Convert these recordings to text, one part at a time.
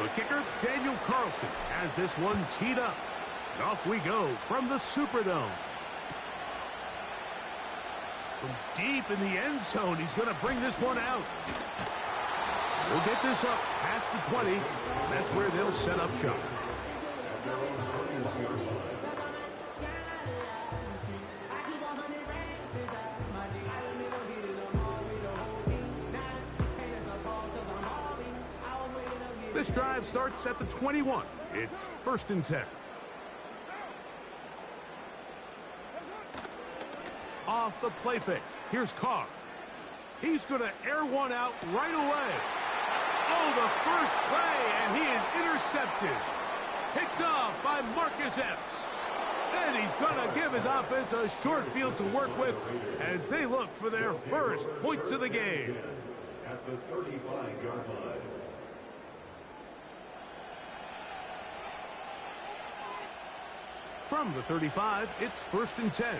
The kicker, Daniel Carlson, has this one teed up. And off we go from the Superdome. From deep in the end zone, he's going to bring this one out. He'll get this up past the 20. And that's where they'll set up shop. This drive starts at the 21. It's 1st and 10. Off the play fake. Here's Carr. He's going to air one out right away. Oh, the first play, and he is intercepted. Picked off by Marcus Epps. And he's going to give his offense a short field to work with as they look for their first points of the game. At the 35-yard line. From the 35, it's 1st and 10.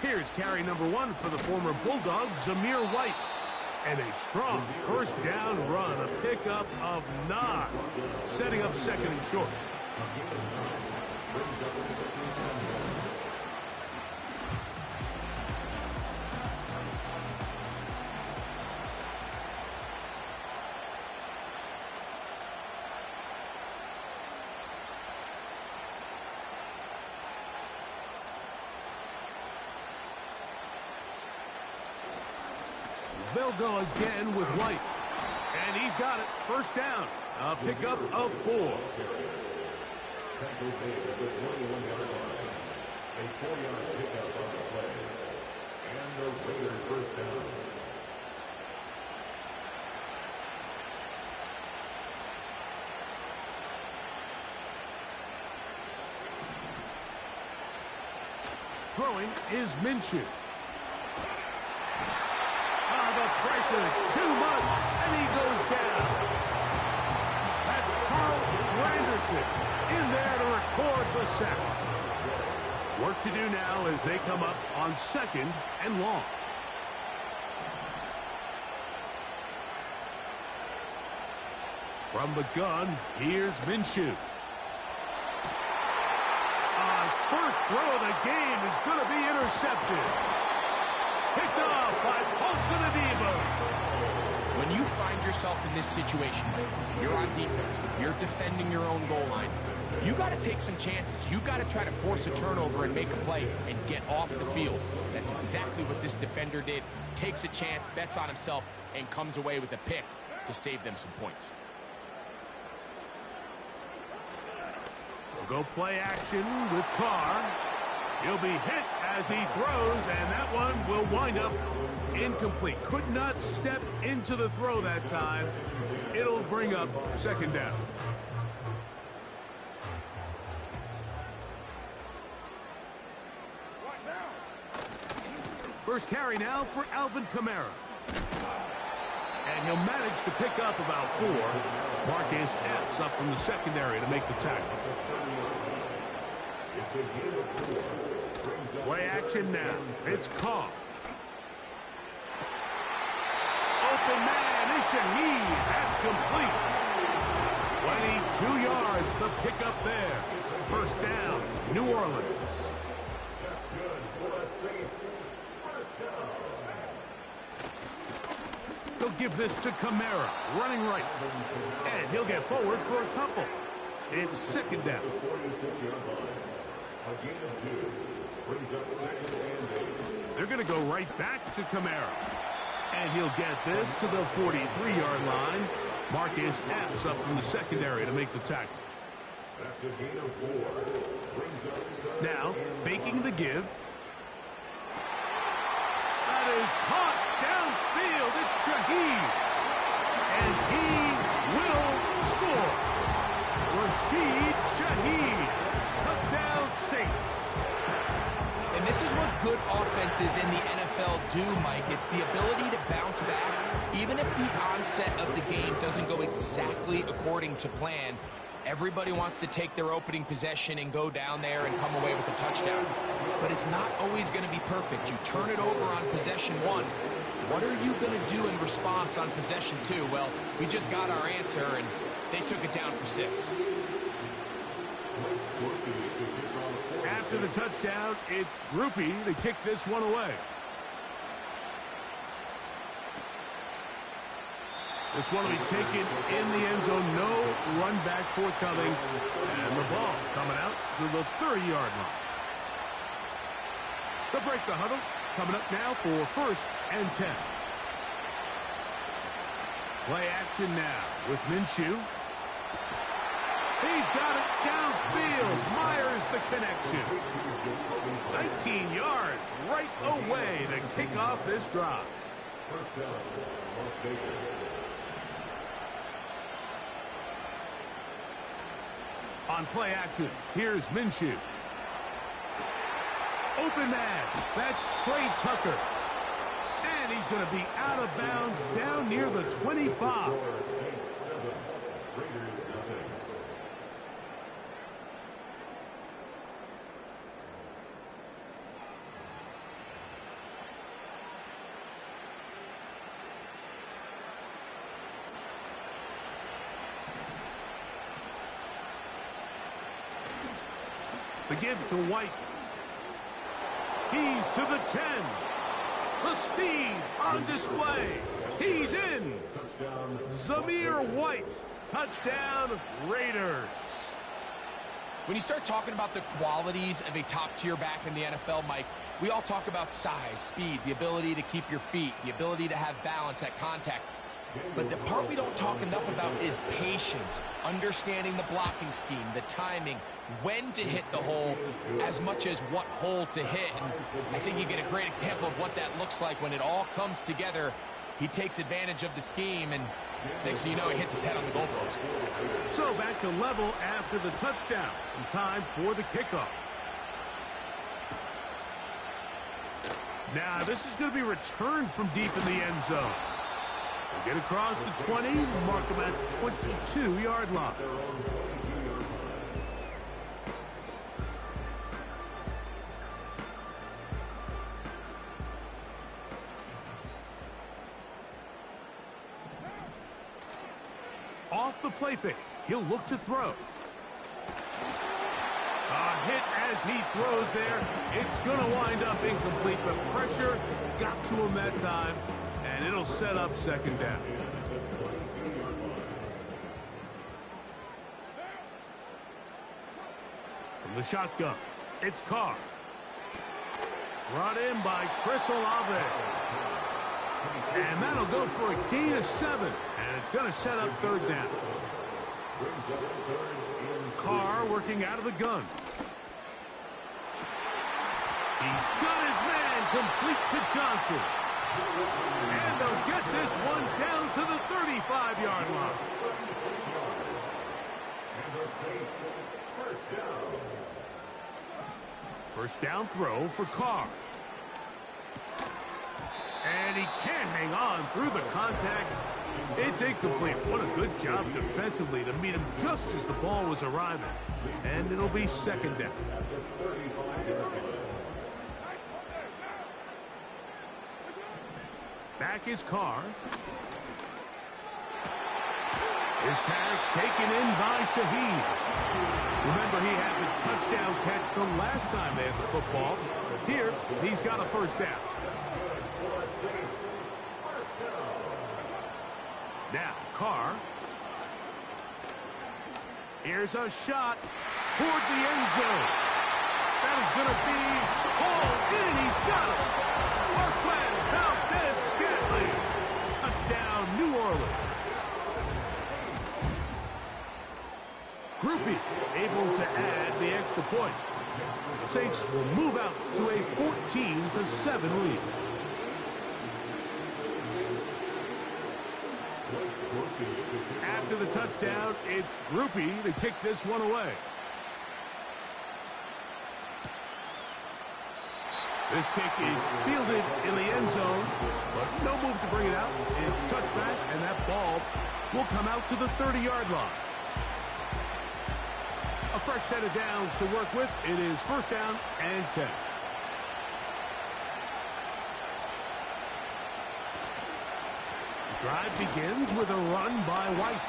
Here's carry number 1 for the former Bulldog, Zamir White. And a strong first down run, a pickup of 9, setting up 2nd and short. They'll go again with White. And he's got it. First down. A pickup of 4. A 4-yard pickup on the play. And the Raiders first down. Throwing is Minshew. The pressure, too much, and he goes down. That's Carl Granderson in there to record the sack. Work to do now as they come up on 2nd and long. From the gun, here's Minshew. His first throw of the game is going to be intercepted. Picked off by Paulson Adebo. When you find yourself in this situation, you're on defense, you're defending your own goal line, you got to take some chances. You got to try to force a turnover and make a play and get off the field. That's exactly what this defender did. Takes a chance, bets on himself, and comes away with a pick to save them some points. We'll go play action with Carr. He'll be hit as he throws, and that one will wind up incomplete. Could not step into the throw that time. It'll bring up 2nd down. First carry now for Alvin Kamara. And he'll manage to pick up about 4. Marcus Epps up from the secondary to make the tackle. Play action now. It's Carr. Open man is Shaheed. That's complete. 22 yards, the pickup there. First down, New Orleans. That's good for the Saints. First down. He'll give this to Kamara, running right. And he'll get forward for a couple. It's 2nd down. A gain of 2 brings up 2nd and 8. They're going to go right back to Kamara. And he'll get this to the 43-yard line. Marcus Epps up from the secondary to make the tackle. That's a gain of 4. Brings up now, faking the give. That is caught downfield. It's Shaheed. And he will score. Rashid Shaheed. Touchdown Saints. And this is what good offenses in the NFL do, Mike. It's the ability to bounce back, even if the onset of the game doesn't go exactly according to plan. Everybody wants to take their opening possession and go down there and come away with a touchdown. But it's not always going to be perfect. You turn it over on possession 1. What are you going to do in response on possession 2? Well, we just got our answer, and they took it down for 6. After the touchdown, it's Groupie to kick this one away. This one will be taken in the end zone. No run back forthcoming. And the ball coming out to the 30-yard line. They'll break the huddle. Coming up now for 1st and 10. Play action now with Minshew. He's got it downfield. Myers the connection. 19 yards right away to kick off this drive. First down, Las Vegas. On play action, here's Minshew. Open man. That's Trey Tucker. And he's going to be out of bounds down near the 25. The give to White. He's to the 10. The speed on display. He's in. Zamir White. Touchdown, Raiders. When you start talking about the qualities of a top-tier back in the NFL, Mike, we all talk about size, speed, the ability to keep your feet, the ability to have balance at contact. But the part we don't talk enough about is patience, understanding the blocking scheme, the timing, when to hit the hole, as much as what hole to hit. And I think you get a great example of what that looks like when it all comes together. He takes advantage of the scheme, and next thing you know, he hits his head on the goalpost. So back to level after the touchdown. And time for the kickoff. Now, this is going to be returned from deep in the end zone. They get across the 20, mark them at the 22-yard line. Off the play fake, he'll look to throw. A hit as he throws there. It's going to wind up incomplete, but pressure got to him that time, and it'll set up 2nd down. From the shotgun, it's Carr. Brought in by Chris Olave. And that'll go for a gain of 7. And it's going to set up 3rd down. Carr working out of the gun. He's got his man complete to Johnson. And they'll get this one down to the 35-yard line. First down throw for Carr. And he can't hang on through the contact. It's incomplete. What a good job defensively to meet him just as the ball was arriving. And it'll be 2nd down. Back is Carr. His pass taken in by Shaheed. Remember, he had the touchdown catch the last time they had the football. Here, he's got a 1st down. Now, Carr. Here's a shot toward the end zone. That is going to be hauled in. He's got it. Marquez Valdez-Scantling. Touchdown, New Orleans. Groupie able to add the extra point. Saints will move out to a 14-7 lead. After the touchdown, it's Groupie to kick this one away. This kick is fielded in the end zone, but no move to bring it out. It's touchback, and that ball will come out to the 30-yard line. fresh set of downs to work with. It is first down and 10. The drive begins with a run by White.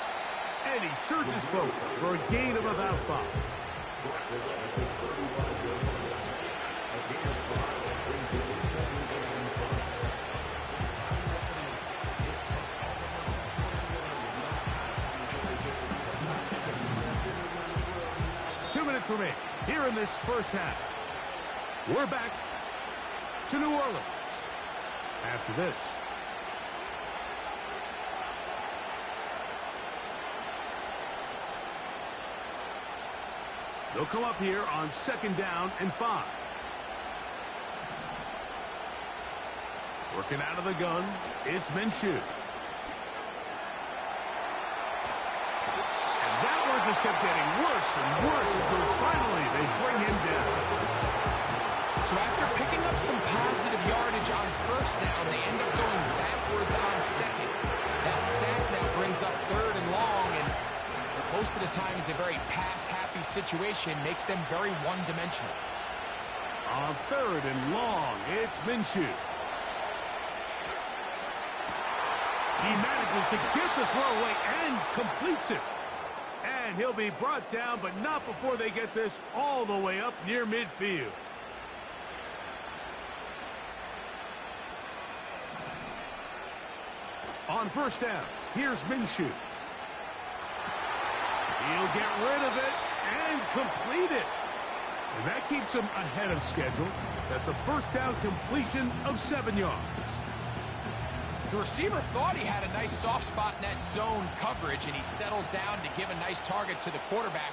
And he surges forward for a gain of about 5. 2 minutes remain here in this first half. We're back to New Orleans after this. They'll come up here on second down and 5. Working out of the gun, it's Minshew. And that one just kept getting worse and worse until finally they bring him down. So after picking up some positive yardage on first down, they end up going backwards on second. That sack now brings up third and long, and most of the time is a very pass-happy situation, makes them very one-dimensional. On third and long, it's Minshew. He manages to get the throw away and completes it. And he'll be brought down, but not before they get this all the way up near midfield. On first down, here's Minshew. He'll get rid of it and complete it. And that keeps him ahead of schedule. That's a first down completion of 7 yards. The receiver thought he had a nice soft spot in that zone coverage, and he settles down to give a nice target to the quarterback.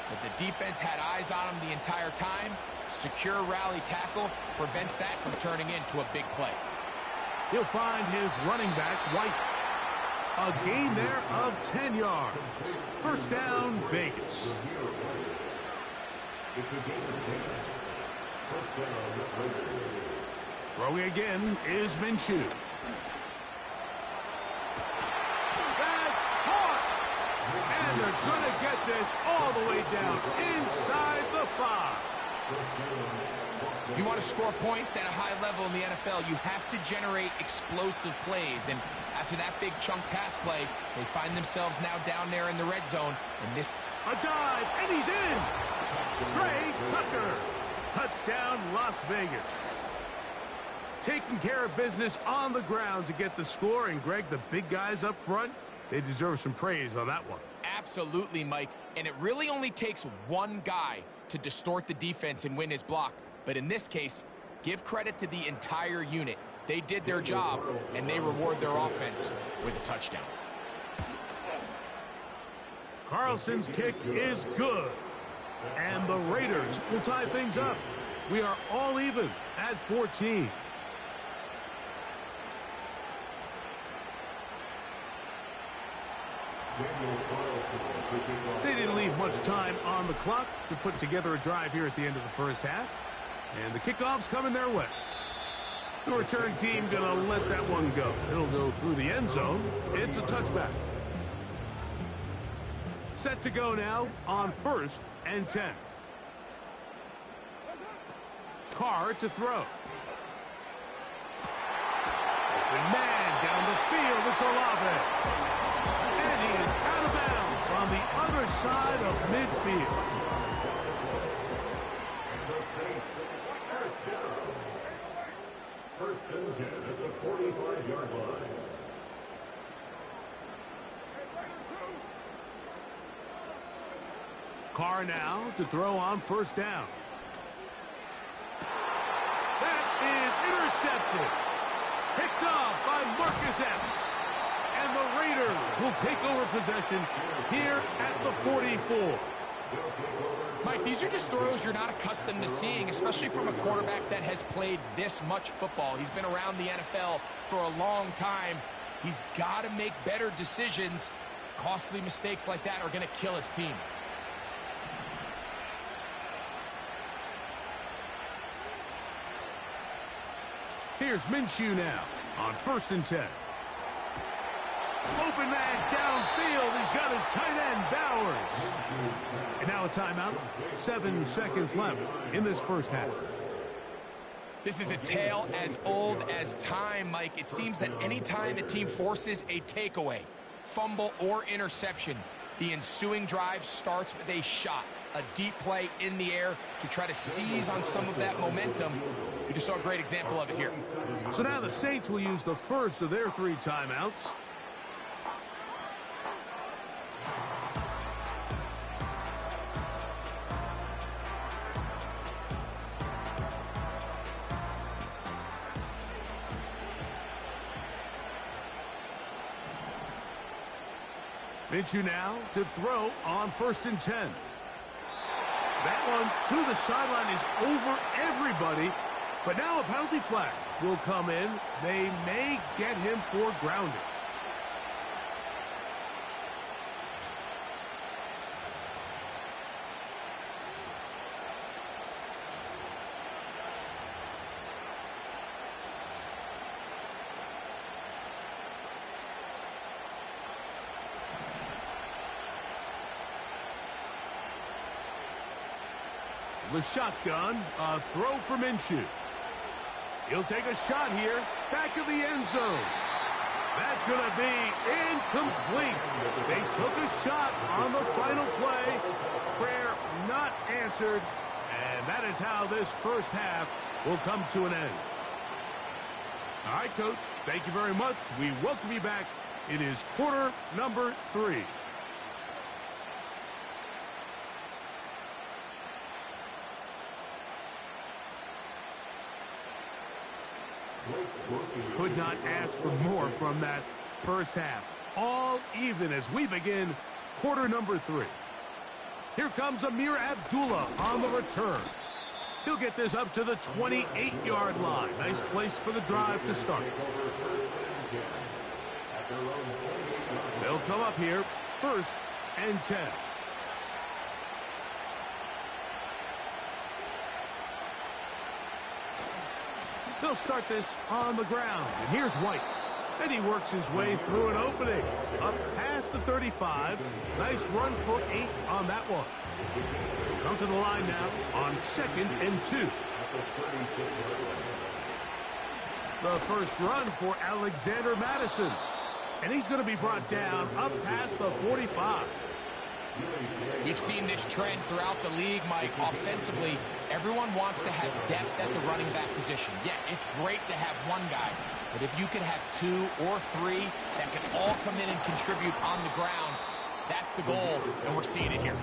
But the defense had eyes on him the entire time. Secure rally tackle prevents that from turning into a big play. He'll find his running back, White. A gain there of 10 yards. First down, Vegas. Throwing again is Minshew. That's caught! And they're going to get this all the way down inside the 5. If you want to score points at a high level in the NFL, you have to generate explosive plays. And after that big chunk pass play, they find themselves now down there in the red zone. And this... A dive, and he's in! Trey Tucker. Touchdown, Las Vegas. Taking care of business on the ground to get the score. And, Greg, the big guys up front, they deserve some praise on that one. Absolutely, Mike. And it really only takes one guy to distort the defense and win his block. But in this case, give credit to the entire unit. They did their job, and they reward their offense with a touchdown. Carlson's kick is good. And the Raiders will tie things up. We are all even at 14. They didn't leave much time on the clock to put together a drive here at the end of the first half. And the kickoff's coming their way. The return team going to let that one go. It'll go through the end zone. It's a touchback. Set to go now on first and 10. Carr to throw. Open man down the field. It's Olave. And he is out of bounds on the other side of midfield. First and 10 at the 45-yard line. Carr now to throw on first down. That is intercepted. Picked off by Marcus Epps. And the Raiders will take over possession here at the 44. Mike, these are just throws you're not accustomed to seeing, especially from a quarterback that has played this much football. He's been around the NFL for a long time. He's got to make better decisions. Costly mistakes like that are going to kill his team. Here's Minshew now on first and 10. Open man downfield. He's got his tight end, Bowers. And Now a timeout. 7 seconds left in this first half. This is a tale as old as time, Mike. It seems that any time a team forces a takeaway, fumble, or interception, the ensuing drive starts with a shot, a deep play in the air to try to seize on some of that momentum. You just saw a great example of it here. So now the Saints will use the first of their 3 timeouts. Minshew now to throw on 1st and 10. That one to the sideline is over everybody, but now a penalty flag will come in. They may get him for grounding. The shotgun, a throw for Minshew. He'll take a shot here, back of the end zone. That's going to be incomplete. They took a shot on the final play. Prayer not answered, and that is how this first half will come to an end. All right, Coach, thank you very much. We welcome you back. It is quarter number 3. Could not ask for more from that first half. All even as we begin quarter number 3. Here comes Amir Abdullah on the return. He'll get this up to the 28-yard line. Nice place for the drive to start. They'll come up here, 1st and 10. They'll start this on the ground. And here's White. And he works his way through an opening. Up past the 35. Nice run for 8 on that one. Come to the line now on 2nd and 2. The first run for Alexander Madison. And he's going to be brought down up past the 45. We've seen this trend throughout the league, Mike. Offensively, everyone wants to have depth at the running back position. Yeah, it's great to have one guy, but if you could have 2 or 3 that can all come in and contribute on the ground, that's the goal, and we're seeing it here.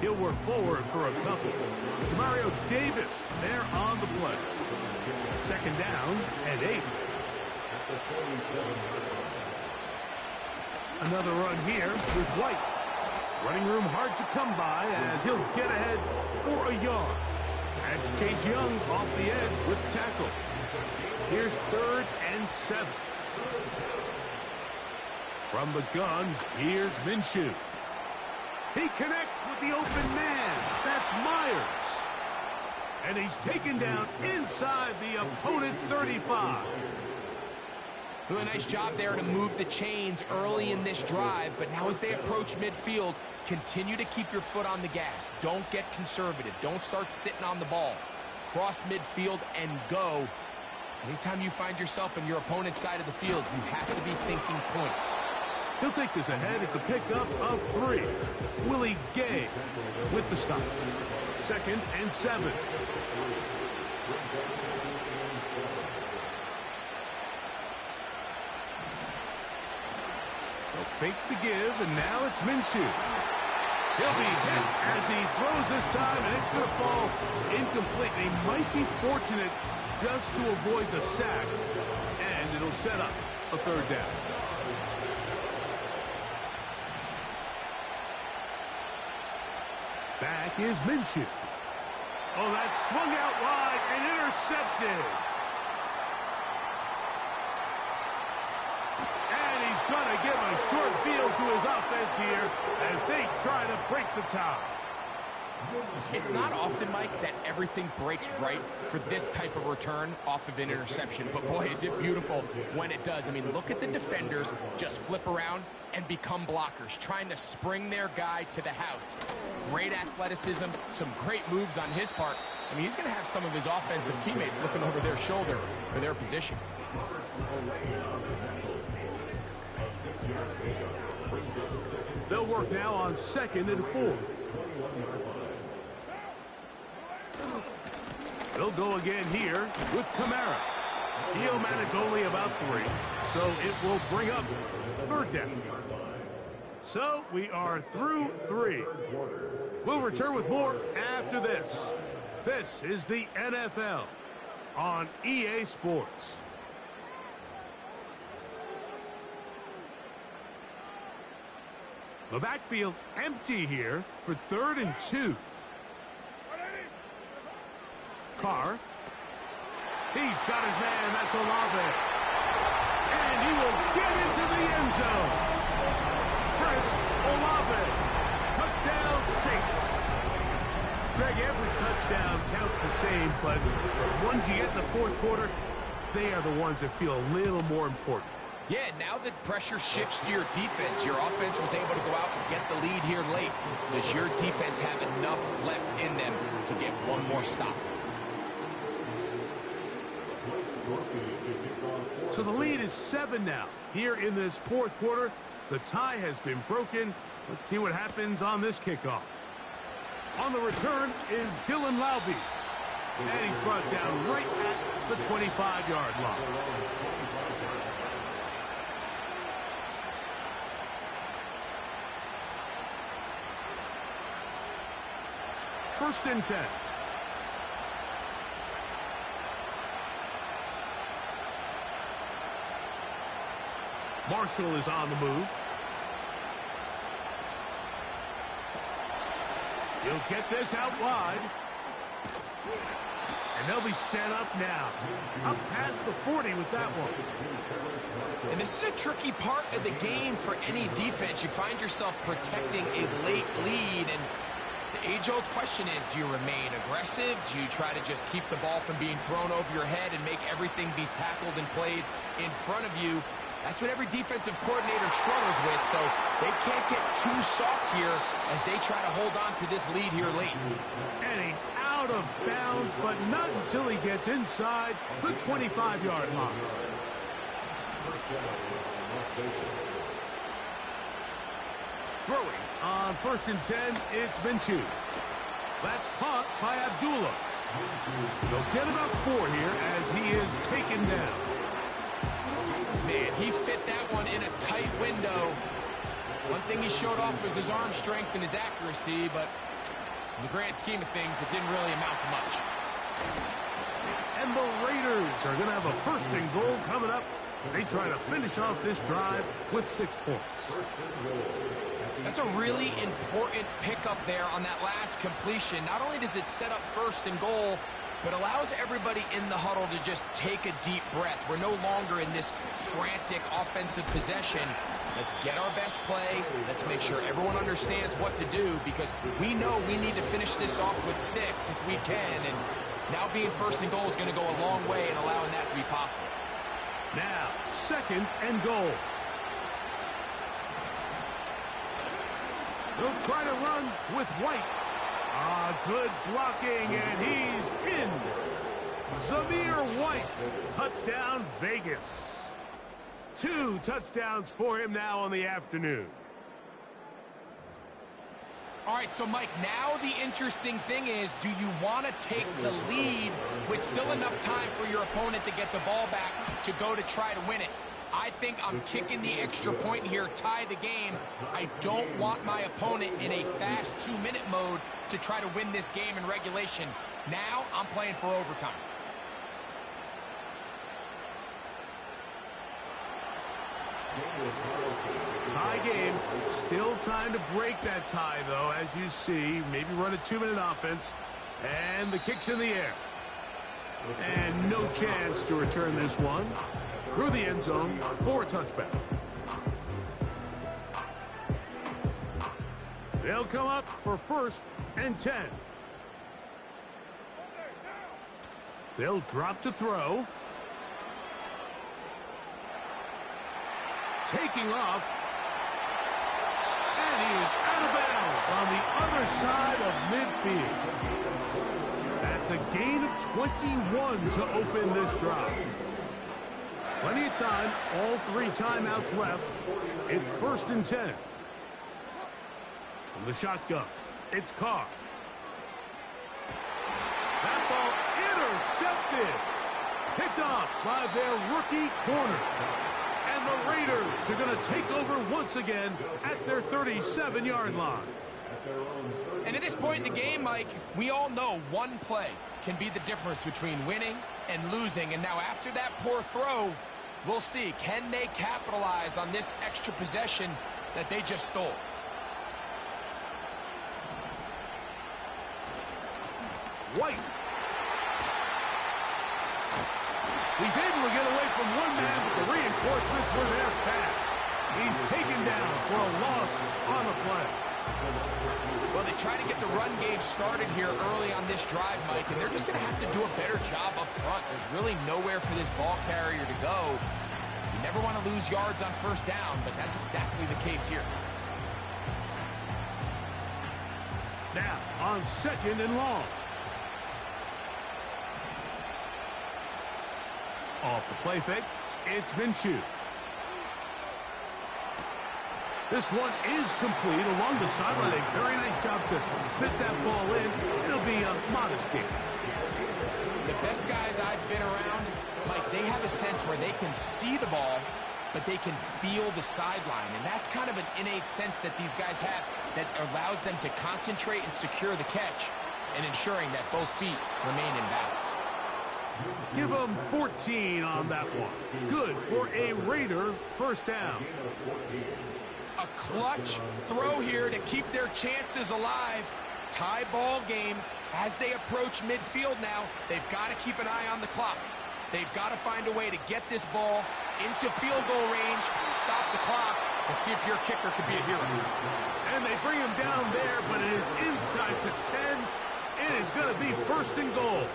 He'll work forward for a couple. Mario Davis there on the play. 2nd down and 8. Another run here with White. Running room hard to come by as he'll get ahead for a yard. That's Chase Young off the edge with the tackle. Here's 3rd and 7. From the gun, here's Minshew. He connects with the open man. That's Myers. And he's taken down inside the opponent's 35. Doing a nice job there to move the chains early in this drive, but now as they approach midfield, continue to keep your foot on the gas. Don't get conservative. Don't start sitting on the ball. Cross midfield and go. Anytime you find yourself on your opponent's side of the field, you have to be thinking points. He'll take this ahead. It's a pickup of 3. Willie Gay with the stop. 2nd and 7. They'll fake the give, and now it's Minshew. He'll be hit as he throws this time, and it's going to fall incomplete. They might be fortunate just to avoid the sack, and it'll set up a 3rd down. Back is Minshew. Oh, that swung out wide and intercepted. And he's going to give a short field to his offense here as they try to break the tie. It's not often, Mike, that everything breaks right for this type of return off of an interception. But, boy, is it beautiful when it does. I mean, look at the defenders just flip around and become blockers, trying to spring their guy to the house. Great athleticism, some great moves on his part. I mean, he's going to have some of his offensive teammates looking over their shoulder for their position. They'll work now on 2nd and 4. They'll go again here with Kamara. He'll manage only about 3, so it will bring up 3rd down. So we are through 3. We'll return with more after this. This is the NFL on EA Sports. The backfield empty here for 3rd and 2. Carr. He's got his man. That's Olave. And he will get into the end zone. Chris Olave. Touchdown Saints. Greg, every touchdown counts the same, but the ones you get in the 4th quarter, they are the ones that feel a little more important. Yeah, now that pressure shifts to your defense, your offense was able to go out and get the lead here late. Does your defense have enough left in them to get one more stop? So the lead is 7 now. Here in this 4th quarter, the tie has been broken. Let's see what happens on this kickoff. On the return is Dylan Laube. And he's brought down right at the 25-yard line. First and 10. Marshall is on the move. He'll get this out wide. And they'll be set up now. Up past the 40 with that one. And this is a tricky part of the game for any defense. You find yourself protecting a late lead, and the age-old question is, do you remain aggressive? Do you try to just keep the ball from being thrown over your head and make everything be tackled and played in front of you? That's what every defensive coordinator struggles with, so they can't get too soft here as they try to hold on to this lead here late. And he's out of bounds, but not until he gets inside the 25-yard line. Throwing on 1st and 10, it's Minshew. That's caught by Abdullah. They'll get about 4 here as he is taken down. Man, he fit that one in a tight window. One thing he showed off was his arm strength and his accuracy, but in the grand scheme of things, it didn't really amount to much. And the Raiders are going to have a 1st and goal coming up as they try to finish off this drive with 6 points. That's a really important pickup there on that last completion. Not only does it set up 1st and goal, but allows everybody in the huddle to just take a deep breath. We're no longer in this frantic offensive possession. Let's get our best play. Let's make sure everyone understands what to do, because we know we need to finish this off with 6 if we can. And now being 1st and goal is going to go a long way in allowing that to be possible. Now, 2nd and goal. They'll try to run with White. Good blocking, and he's in. Zamir White, touchdown Vegas. 2 touchdowns for him now on the afternoon. All right, so Mike, now the interesting thing is, do you want to take the lead with still enough time for your opponent to get the ball back to go to try to win it? I think I'm kicking the extra point here, tie the game. I don't want my opponent in a fast 2-minute mode to try to win this game in regulation. Now I'm playing for overtime. Tie game. Still time to break that tie, though, as you see. Maybe run a 2-minute offense. And the kick's in the air. And no chance to return this one. Through the end zone for a touchback. They'll come up for 1st and 10. They'll drop to throw. Taking off. And he is out of bounds on the other side of midfield. That's a gain of 21 to open this drive. Plenty of time, all 3 timeouts left. It's 1st and 10. From the shotgun, it's Carr. That ball intercepted. Picked off by their rookie corner. And the Raiders are going to take over once again at their 37-yard line. And at this point in the game, Mike, we all know one play can be the difference between winning and losing. And now after that poor throw, we'll see, can they capitalize on this extra possession that they just stole? White. He's able to get away from one man, but the reinforcements were there fast. He's taken down for a loss on the play. Well, they try to get the run game started here early on this drive, Mike, and they're just going to have to do a better job up front. There's really nowhere for this ball carrier to go. You never want to lose yards on 1st down, but that's exactly the case here. Now, on 2nd and long. Off the play fake, it's Minshew. This one is complete along the sideline. A very nice job to fit that ball in. It'll be a modest gain. The best guys I've been around, Mike, they have a sense where they can see the ball, but they can feel the sideline. And that's kind of an innate sense that these guys have that allows them to concentrate and secure the catch and ensuring that both feet remain in balance. Give them 14 on that one. Good for a Raider 1st down. A clutch throw here to keep their chances alive. Tie ball game as they approach midfield now. They've got to keep an eye on the clock. They've got to find a way to get this ball into field goal range, stop the clock, and see if your kicker could be a hero. And they bring him down there, but it is inside the 10. It is going to be 1st and goal.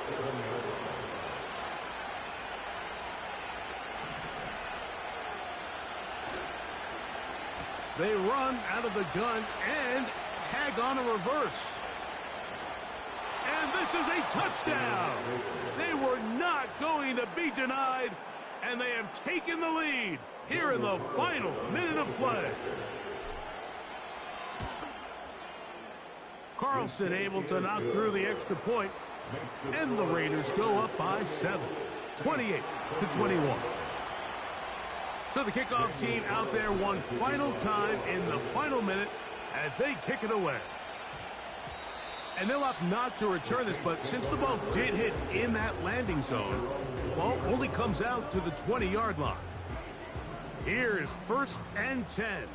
They run out of the gun and tag on a reverse. And this is a touchdown. They were not going to be denied, and they have taken the lead here in the final minute of play. Carlson able to knock through the extra point, and the Raiders go up by 7, 28-21. So the kickoff team out there one final time in the final minute as they kick it away. And they'll opt not to return this, but since the ball did hit in that landing zone, the ball only comes out to the 20-yard line. Here's 1st and 10.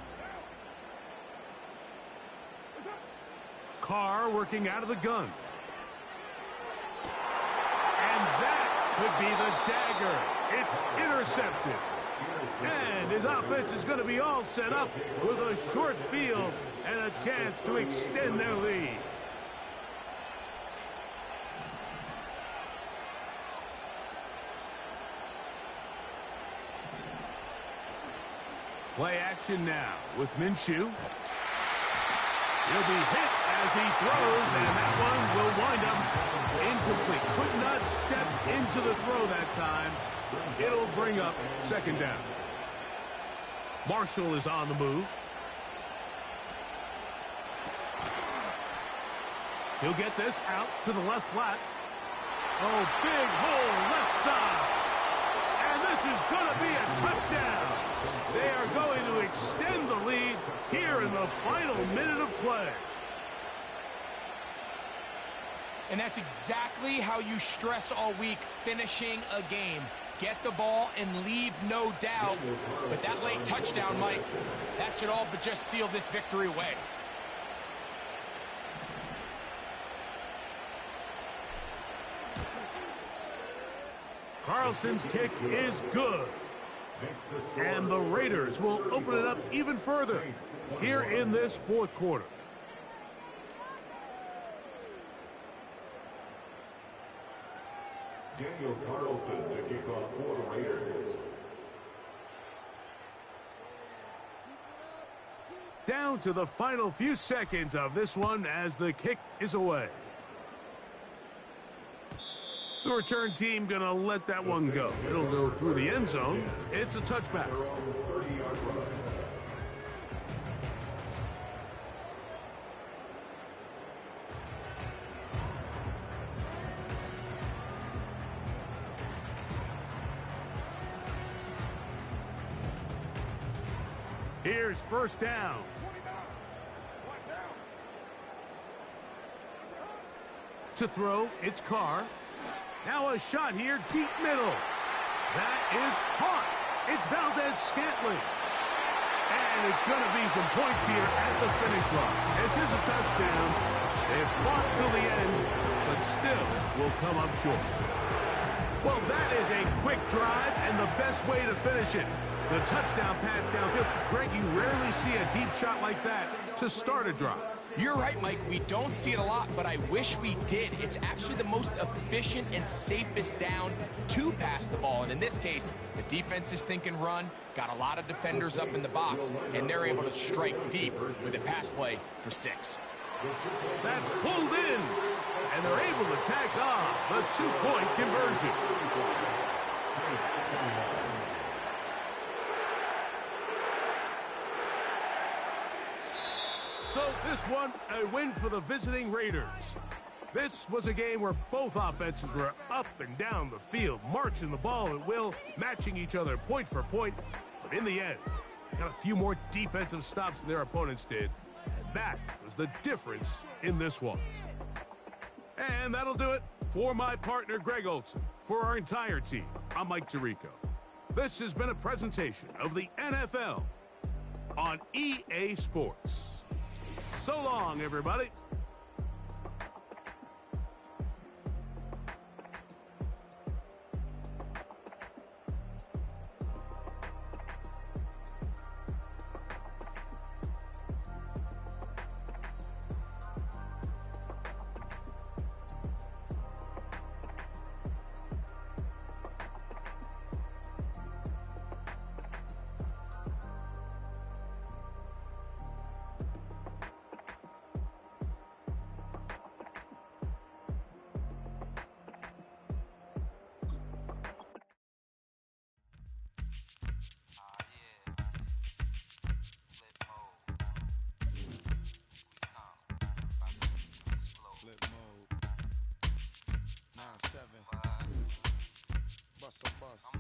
Carr working out of the gun. And that could be the dagger. It's intercepted. And his offense is going to be all set up with a short field and a chance to extend their lead. Play action now with Minshew. He'll be hit as he throws, and that one will wind up incomplete. Could not step into the throw that time. It'll bring up 2nd down. Marshall is on the move. He'll get this out to the left flat. Oh, big hole left side. And this is going to be a touchdown. They are going to extend the lead here in the final minute of play. And that's exactly how you stress all week, finishing a game. Get the ball and leave no doubt. But that late touchdown, Mike, that should all but just seal this victory away. Carlson's kick is good. And the Raiders will open it up even further here in this 4th quarter. Daniel Carlson to kick off for the Raiders. Down to the final few seconds of this one as the kick is away. The return team going to let that one go. It'll go through the end zone. It's a touchback. Here's first down. To throw, it's Carr. Now a shot here, deep middle. That is caught. It's Valdez-Scantling. And it's going to be some points here at the finish line. This is a touchdown. They've fought till the end, but still will come up short. Well, that is a quick drive and the best way to finish it. The touchdown pass downfield. Greg, you rarely see a deep shot like that to start a drive. You're right, Mike. We don't see it a lot, but I wish we did. It's actually the most efficient and safest down to pass the ball. And in this case, the defense is thinking run, got a lot of defenders up in the box, and they're able to strike deep with a pass play for 6. That's pulled in, and they're able to tack on the 2-point conversion. So this one, a win for the visiting Raiders. This was a game where both offenses were up and down the field, marching the ball at will, matching each other point for point. But in the end, got a few more defensive stops than their opponents did. And that was the difference in this one. And that'll do it for my partner, Greg Olson. For our entire team, I'm Mike Tirico. This has been a presentation of the NFL on EA Sports. So long, everybody. Flip mode. 9-7. Bust a bus.